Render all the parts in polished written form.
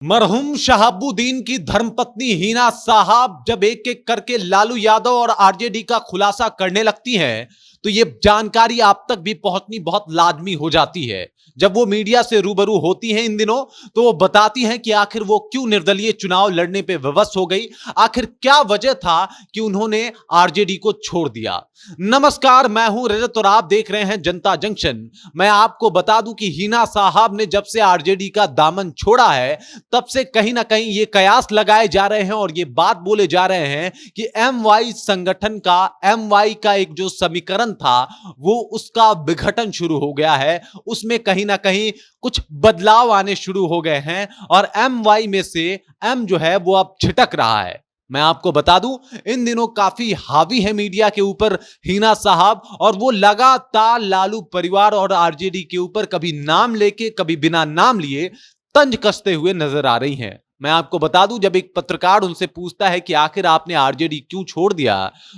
मरहूम शहाबुद्दीन की धर्मपत्नी हिना साहब जब एक एक करके लालू यादव और आरजेडी का खुलासा करने लगती हैं, तो ये जानकारी आप तक भी पहुंचनी बहुत लाजमी हो जाती है। जब वो मीडिया से रूबरू होती हैं इन दिनों, तो वो बताती हैं कि आखिर वो क्यों निर्दलीय चुनाव लड़ने पे विवश हो गई, आखिर क्या वजह था कि उन्होंने आरजेडी को छोड़ दिया। नमस्कार, मैं हूं रजत और आप देख रहे हैं जनता जंक्शन। मैं आपको बता दूं कि हिना साहब ने जब से आरजेडी का दामन छोड़ा है, तब से कहीं ना कहीं ये कयास लगाए जा रहे हैं और ये बात बोले जा रहे हैं कि एमवाई संगठन का, एमवाई का एक जो समीकरण था, वो उसका विघटन शुरू हो गया है। उसमें कहीं ना कहीं कुछ बदलाव आने शुरू हो गए हैं और एमवाई में से एम जो है वो अब छिटक रहा है। मैं आपको बता दूं, इन दिनों काफी हावी है मीडिया के ऊपर हिना साहब, और वो लगातार लालू परिवार और आरजेडी के ऊपर कभी नाम लेके कभी बिना नाम लिए तंज कसते हुए नजर आ रही हैं। मैं आपको बता दूं, जब एक पत्रकार उनसे पूछता है कि आखिर आपने आरजेडी क्यों छोड़ दिया,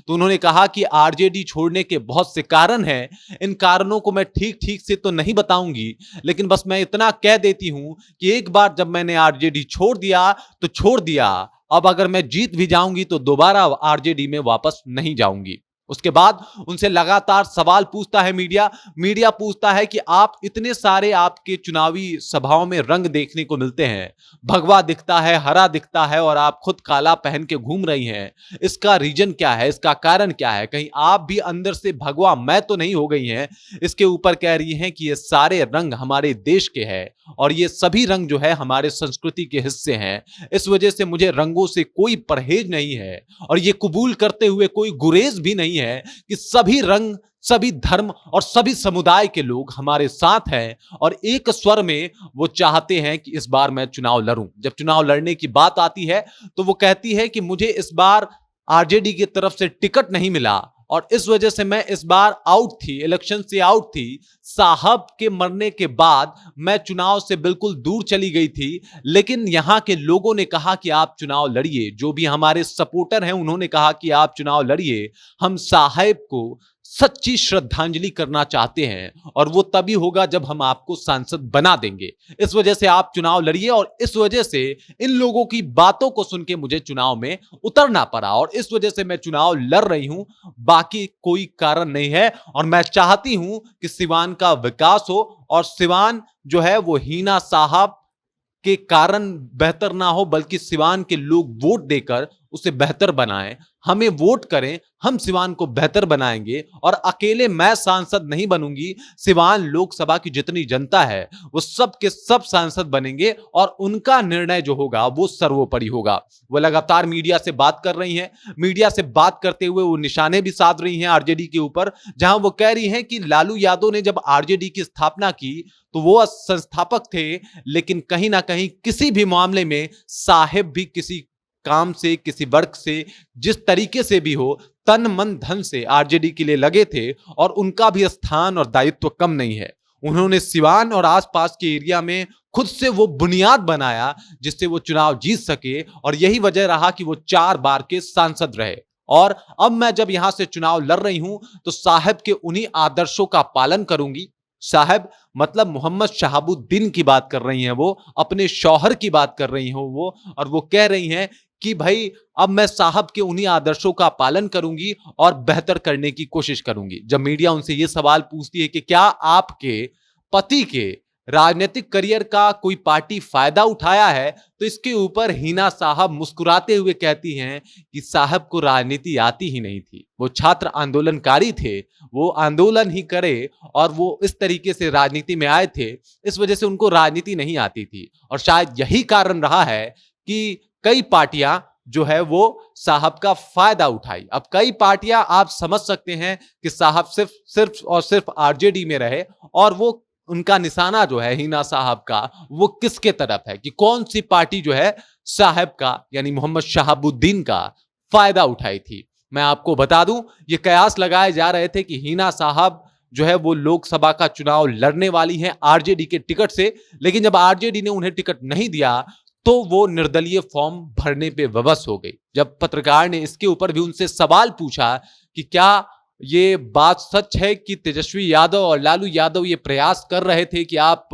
तो उन्होंने कहा कि आरजेडी छोड़ने के बहुत से कारण हैं। इन कारणों को मैं ठीक ठीक से तो नहीं बताऊंगी, लेकिन बस मैं इतना कह देती हूं कि एक बार जब मैंने आरजेडी छोड़ दिया तो छोड़ दिया। अब अगर मैं जीत भी जाऊंगी तो दोबारा आरजेडी में वापस नहीं जाऊंगी। उसके बाद उनसे लगातार सवाल पूछता है मीडिया। मीडिया पूछता है कि आप इतने सारे, आपके चुनावी सभाओं में रंग देखने को मिलते हैं, भगवा दिखता है, हरा दिखता है, और आप खुद काला पहन के घूम रही हैं। इसका रीजन क्या है, इसका कारण क्या है? कहीं आप भी अंदर से भगवा मैं तो नहीं हो गई हैं? इसके ऊपर कह रही हैं कि ये सारे रंग हमारे देश के हैं और ये सभी रंग जो है हमारे संस्कृति के हिस्से हैं। इस वजह से मुझे रंगों से कोई परहेज नहीं है और ये कबूल करते हुए कोई गुरेज भी नहीं है कि सभी रंग, सभी धर्म और सभी समुदाय के लोग हमारे साथ हैं और एक स्वर में वो चाहते हैं कि इस बार मैं चुनाव लड़ूं। जब चुनाव लड़ने की बात आती है तो वो कहती है कि मुझे इस बार आरजेडी की तरफ से टिकट नहीं मिला और इस वजह से मैं इस बार आउट थी, इलेक्शन से आउट थी। साहब के मरने के बाद मैं चुनाव से बिल्कुल दूर चली गई थी, लेकिन यहां के लोगों ने कहा कि आप चुनाव लड़िए। जो भी हमारे सपोर्टर हैं उन्होंने कहा कि आप चुनाव लड़िए, हम साहब को सच्ची श्रद्धांजलि करना चाहते हैं और वो तभी होगा जब हम आपको सांसद बना देंगे। इस वजह से आप चुनाव लड़िए और इस वजह से इन लोगों की बातों को सुन के मुझे चुनाव में उतरना पड़ा और इस वजह से मैं चुनाव लड़ रही हूं। बाकी कोई कारण नहीं है और मैं चाहती हूं कि सिवान का विकास हो और सिवान जो है वो हिना साहब के कारण बेहतर ना हो, बल्कि सिवान के लोग वोट देकर उसे बेहतर बनाएं। हमें वोट करें, हम सिवान को बेहतर बनाएंगे और अकेले मैं सांसद नहीं बनूंगी। सिवान लोकसभा की जितनी जनता है वो सब के सब सांसद बनेंगे और उनका निर्णय जो होगा वो सर्वोपरि होगा। वो लगातार मीडिया से बात कर रही हैं। मीडिया से बात करते हुए वो निशाने भी साध रही हैं आरजेडी के ऊपर, जहां वो कह रही हैं कि लालू यादव ने जब आरजेडी की स्थापना की तो वो संस्थापक थे, लेकिन कहीं ना कहीं किसी भी मामले में साहेब भी किसी काम से, किसी वर्क से, जिस तरीके से भी हो, तन मन धन से आरजेडी के लिए लगे थे और उनका भी स्थान और दायित्व कम नहीं है। उन्होंने सिवान और आसपास के एरिया में खुद से वो बुनियाद बनाया जिससे वो चुनाव जीत सके और यही वजह रहा कि वो 4 बार के सांसद रहे। और अब मैं जब यहां से चुनाव लड़ रही हूं तो साहब के उन्हीं आदर्शों का पालन करूंगी। साहब मतलब मोहम्मद शहाबुद्दीन की बात कर रही हैं, वो अपने शौहर की बात कर रही हो वो, और वो कह रही हैं कि भाई अब मैं साहब के उन्हीं आदर्शों का पालन करूंगी और बेहतर करने की कोशिश करूंगी। जब मीडिया उनसे यह सवाल पूछती है कि क्या आपके पति के राजनीतिक करियर का कोई पार्टी फायदा उठाया है, तो इसके ऊपर हिना साहब मुस्कुराते हुए कहती हैं कि साहब को राजनीति आती ही नहीं थी, वो छात्र आंदोलनकारी थे, वो आंदोलन ही करे और वो इस तरीके से राजनीति में आए थे, इस वजह से उनको राजनीति नहीं आती थी। और शायद यही कारण रहा है कि कई पार्टियां जो है वो साहब का फायदा उठाई। अब कई पार्टियां, आप समझ सकते हैं कि साहब सिर्फ और सिर्फ आरजेडी में रहे और वो उनका निशाना जो है हिना साहब का वो किसके तरफ है, कि कौन सी पार्टी जो है साहब का यानी मोहम्मद शहाबुद्दीन का फायदा उठाई थी। मैं आपको बता दूं, ये कयास लगाए जा रहे थे कि हिना साहब जो है वो लोकसभा का चुनाव लड़ने वाली हैं आरजेडी के टिकट से, लेकिन जब आरजेडी ने उन्हें टिकट नहीं दिया तो वो निर्दलीय फॉर्म भरने पे विवश हो गई। जब पत्रकार ने इसके ऊपर भी उनसे सवाल पूछा कि क्या ये बात सच है कि तेजस्वी यादव और लालू यादव ये प्रयास कर रहे थे कि आप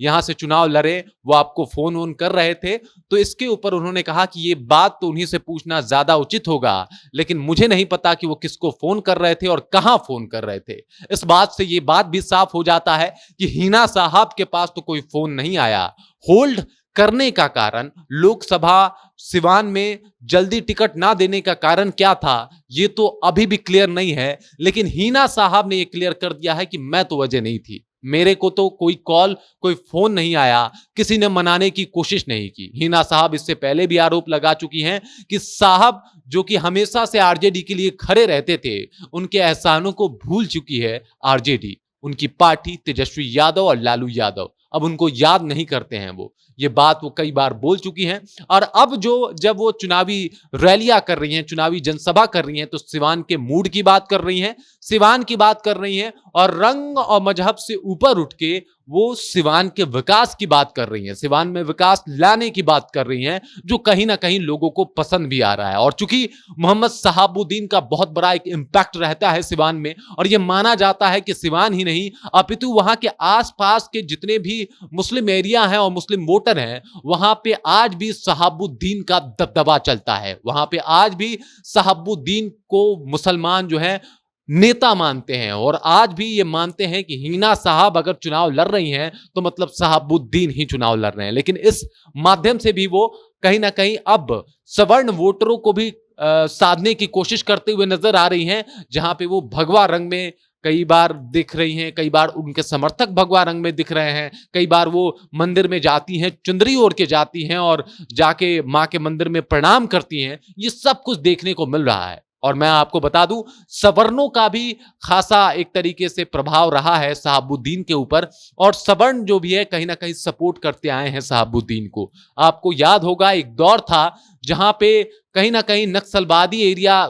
यहां से चुनाव लड़ें, वो आपको फोन वोन कर रहे थे, तो इसके ऊपर उन्होंने कहा कि ये बात तो उन्हीं से पूछना ज्यादा उचित होगा, लेकिन मुझे नहीं पता कि वो किसको फोन कर रहे थे और कहां फोन कर रहे थे। इस बात से ये बात भी साफ हो जाता है कि हिना साहब के पास तो कोई फोन नहीं आया। होल्ड करने का कारण, लोकसभा सिवान में जल्दी टिकट ना देने का कारण क्या था, ये तो अभी भी क्लियर नहीं है, लेकिन हिना साहब ने ये क्लियर कर दिया है कि मैं तो वजह नहीं थी, मेरे को तो कोई कॉल, कोई फोन नहीं आया, किसी ने मनाने की कोशिश नहीं की। हिना साहब इससे पहले भी आरोप लगा चुकी हैं कि साहब जो कि हमेशा से आरजेडी के लिए खड़े रहते थे, उनके एहसानों को भूल चुकी है आरजेडी, उनकी पार्टी, तेजस्वी यादव और लालू यादव, अब उनको याद नहीं करते हैं वो। ये बात वो कई बार बोल चुकी हैं। और अब जब वो चुनावी रैलियां कर रही हैं, चुनावी जनसभा कर रही हैं, तो सिवान के मूड की बात कर रही हैं, सिवान की बात कर रही हैं, और रंग और मजहब से ऊपर उठ के वो सिवान के विकास की बात कर रही हैं, सिवान में विकास लाने की बात कर रही हैं, जो कहीं ना कहीं लोगों को पसंद भी आ रहा है। और चूंकि मोहम्मद शहाबुद्दीन का बहुत बड़ा एक इंपैक्ट रहता है सिवान में, और यह माना जाता है कि सिवान ही नहीं अपितु वहां के आसपास के जितने भी मुस्लिम एरिया हैं और मुस्लिम वोटर हैं, वहां पे आज भी शहाबुद्दीन का दबदबा चलता है, वहां पे आज भी शहाबुद्दीन को मुसलमान जो है नेता मानते हैं, और आज भी ये मानते हैं कि हिना साहब अगर चुनाव लड़ रही हैं तो मतलब शहाबुद्दीन ही चुनाव लड़ रहे हैं। लेकिन इस माध्यम से भी वो कहीं ना कहीं अब सवर्ण वोटरों को भी साधने की कोशिश करते हुए नजर आ रही हैं, जहां पे वो भगवा रंग में कई बार दिख रही हैं, कई बार उनके समर्थक भगवा रंग में दिख रहे हैं, कई बार वो मंदिर में जाती हैं, चुंदरी ओढ़ के जाती हैं और जाके मां के मंदिर में प्रणाम करती हैं। ये सब कुछ देखने को मिल रहा है। और मैं आपको बता दूं, सवर्णों का भी खासा एक तरीके से प्रभाव रहा है शहाबुद्दीन के ऊपर, और सवर्ण जो भी है कहीं ना कहीं सपोर्ट करते आए हैं शहाबुद्दीन को। आपको याद होगा एक दौर था जहां पे कहीं ना कहीं नक्सलवादी एरिया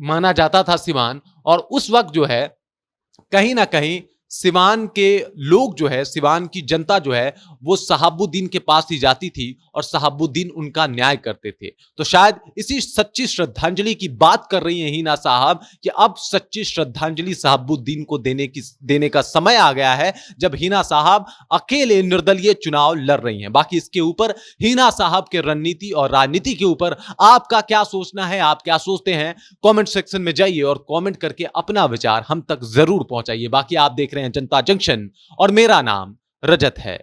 माना जाता था सिवान, और उस वक्त जो है कहीं ना कहीं सिवान के लोग जो है, सिवान की जनता जो है, वो शहाबुद्दीन के पास ही जाती थी और शहाबुद्दीन उनका न्याय करते थे। तो शायद इसी सच्ची श्रद्धांजलि की बात कर रही हैं हिना साहब कि अब सच्ची श्रद्धांजलि शहाबुद्दीन को देने का समय आ गया है, जब हिना साहब अकेले निर्दलीय चुनाव लड़ रही हैं। बाकी इसके ऊपर हिना साहब के रणनीति और राजनीति के ऊपर आपका क्या सोचना है, आप क्या सोचते हैं, कमेंट सेक्शन में जाइए और कमेंट करके अपना विचार हम तक जरूर पहुंचाइए। बाकी आप देख रहे हैं जनता जंक्शन और मेरा नाम रजत है।